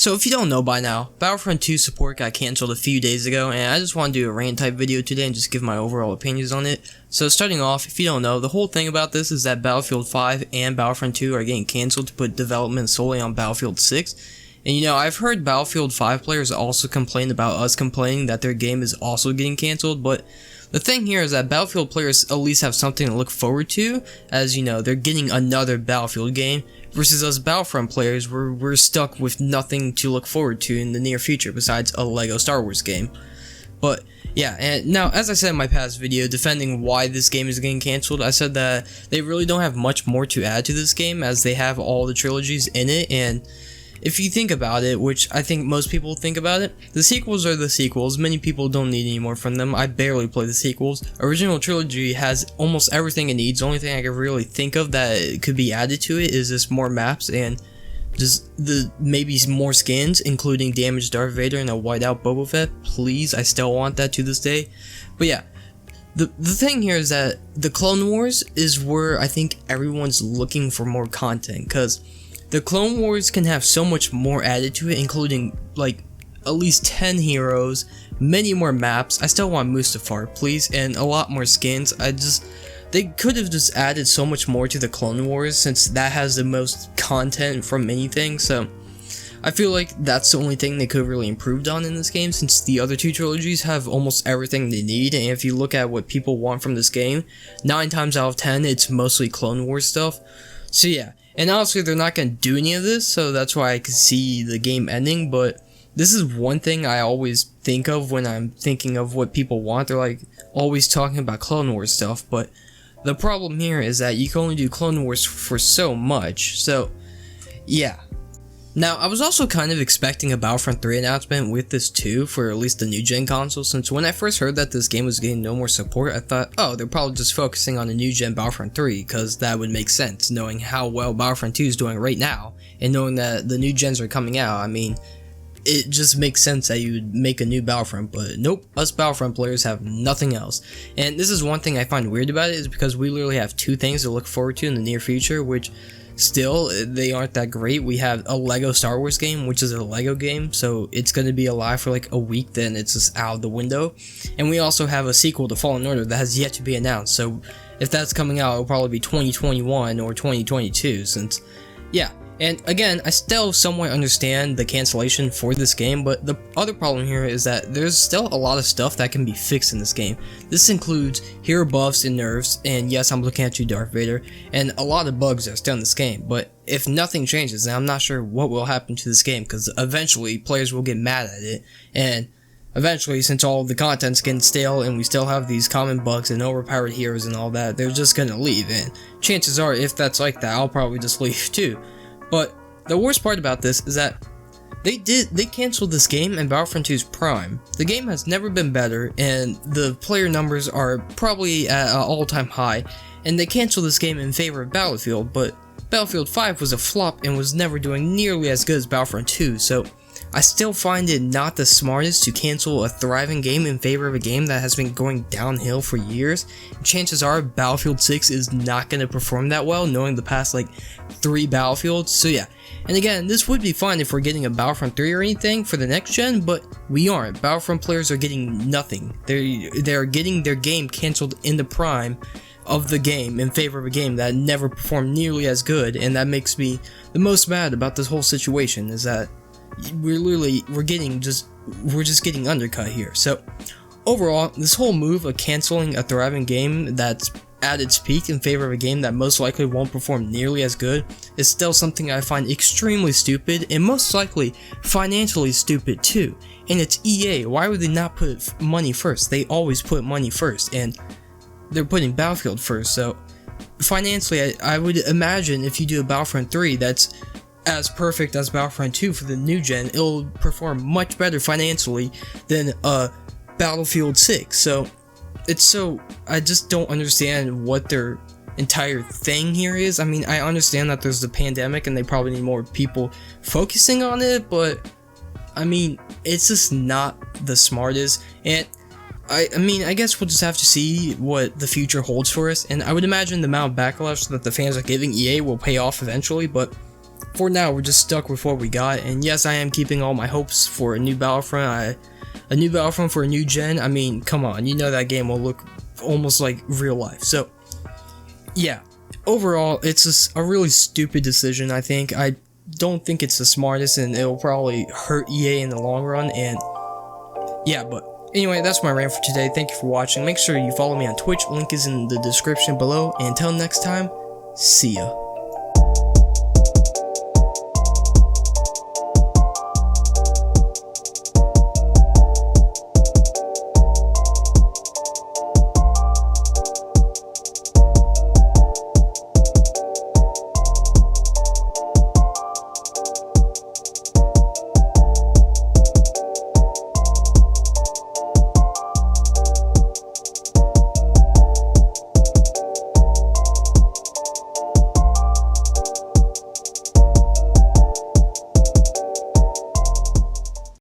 So if you don't know by now, Battlefront 2 support got cancelled a few days ago, and I just want to do a rant type video today and just give my overall opinions on it. So starting off, if you don't know, the whole thing about this is that Battlefield 5 and Battlefront 2 are getting cancelled to put development solely on Battlefield 6. And you know, I've heard Battlefield 5 players also complain about us complaining that their game is also getting cancelled, but the thing here is that Battlefield players at least have something to look forward to, as you know, they're getting another Battlefield game, versus us Battlefront players, we're stuck with nothing to look forward to in the near future besides a LEGO Star Wars game. But yeah, and now as I said in my past video defending why this game is getting cancelled, I said that they really don't have much more to add to this game as they have all the trilogies in it, and if you think about it, which I think most people think about it, the sequels are the sequels. Many people don't need any more from them. I barely play the sequels. Original trilogy has almost everything it needs. The only thing I can really think of that could be added to it is just more maps and just maybe more skins, including damaged Darth Vader and a white out Boba Fett. Please, I still want that to this day. But yeah, the thing here is that the Clone Wars is where I think everyone's looking for more content, because the Clone Wars can have so much more added to it, including like at least 10 heroes, many more maps. I still want Mustafar, please, and a lot more skins. They could have just added so much more to the Clone Wars since that has the most content from anything, so I feel like that's the only thing they could have really improved on in this game, since the other two trilogies have almost everything they need. And if you look at what people want from this game, 9 times out of 10 it's mostly Clone Wars stuff. So yeah. And honestly, they're not going to do any of this, so that's why I could see the game ending, but this is one thing I always think of when I'm thinking of what people want. They're like always talking about Clone Wars stuff, but the problem here is that you can only do Clone Wars for so much, so yeah. Now, I was also kind of expecting a Battlefront 3 announcement with this too, for at least the new gen console, since when I first heard that this game was getting no more support, I thought, oh, they're probably just focusing on the new gen Battlefront 3, because that would make sense, knowing how well Battlefront 2 is doing right now, and knowing that the new gens are coming out. I mean, it just makes sense that you would make a new Battlefront, but nope, us Battlefront players have nothing else. And this is one thing I find weird about it, is because we literally have 2 things to look forward to in the near future, which still, they aren't that great. We have a LEGO Star Wars game, which is a LEGO game, so it's going to be alive for like a week, then it's just out of the window. And we also have a sequel to Fallen Order that has yet to be announced, so if that's coming out, it'll probably be 2021 or 2022, since, yeah. And again, I still somewhat understand the cancellation for this game, but the other problem here is that there's still a lot of stuff that can be fixed in this game. This includes hero buffs and nerfs, and yes, I'm looking at you, Darth Vader, and a lot of bugs are still in this game, but if nothing changes, then I'm not sure what will happen to this game, because eventually players will get mad at it, and eventually, since all of the content's getting stale and we still have these common bugs and overpowered heroes and all that, they're just gonna leave, and chances are, if that's like that, I'll probably just leave too. But the worst part about this is that they canceled this game in Battlefront 2's prime. The game has never been better, and the player numbers are probably at an all-time high, and they canceled this game in favor of Battlefield, but Battlefield 5 was a flop and was never doing nearly as good as Battlefront 2, so I still find it not the smartest to cancel a thriving game in favor of a game that has been going downhill for years. Chances are Battlefield 6 is not going to perform that well, knowing the past like 3 Battlefields, so yeah. And again, this would be fine if we're getting a Battlefront 3 or anything for the next gen, but we aren't. Battlefront players are getting nothing. They're getting their game canceled in the prime of the game in favor of a game that never performed nearly as good, and that makes me the most mad about this whole situation, is that we're just getting undercut here. So overall, this whole move of canceling a thriving game that's at its peak in favor of a game that most likely won't perform nearly as good is still something I find extremely stupid, and most likely financially stupid too. And it's EA. Why would they not put money first? They always put money first, and they're putting Battlefield first. So financially, I would imagine if you do a Battlefront 3 that's as perfect as Battlefront 2 for the new gen, it'll perform much better financially than Battlefield 6. So I just don't understand what their entire thing here is. I mean, I understand that there's the pandemic and they probably need more people focusing on it, but I mean, it's just not the smartest. And I mean, I guess we'll just have to see what the future holds for us, and I would imagine the amount of backlash that the fans are giving EA will pay off eventually, but for now, we're just stuck with what we got. And yes, I am keeping all my hopes for a new Battlefront. A new Battlefront for a new gen. I mean, come on, you know that game will look almost like real life. So, yeah. Overall, it's just a really stupid decision, I think. I don't think it's the smartest, and it'll probably hurt EA in the long run. And yeah, but anyway, that's my rant for today. Thank you for watching. Make sure you follow me on Twitch. Link is in the description below. And until next time, see ya.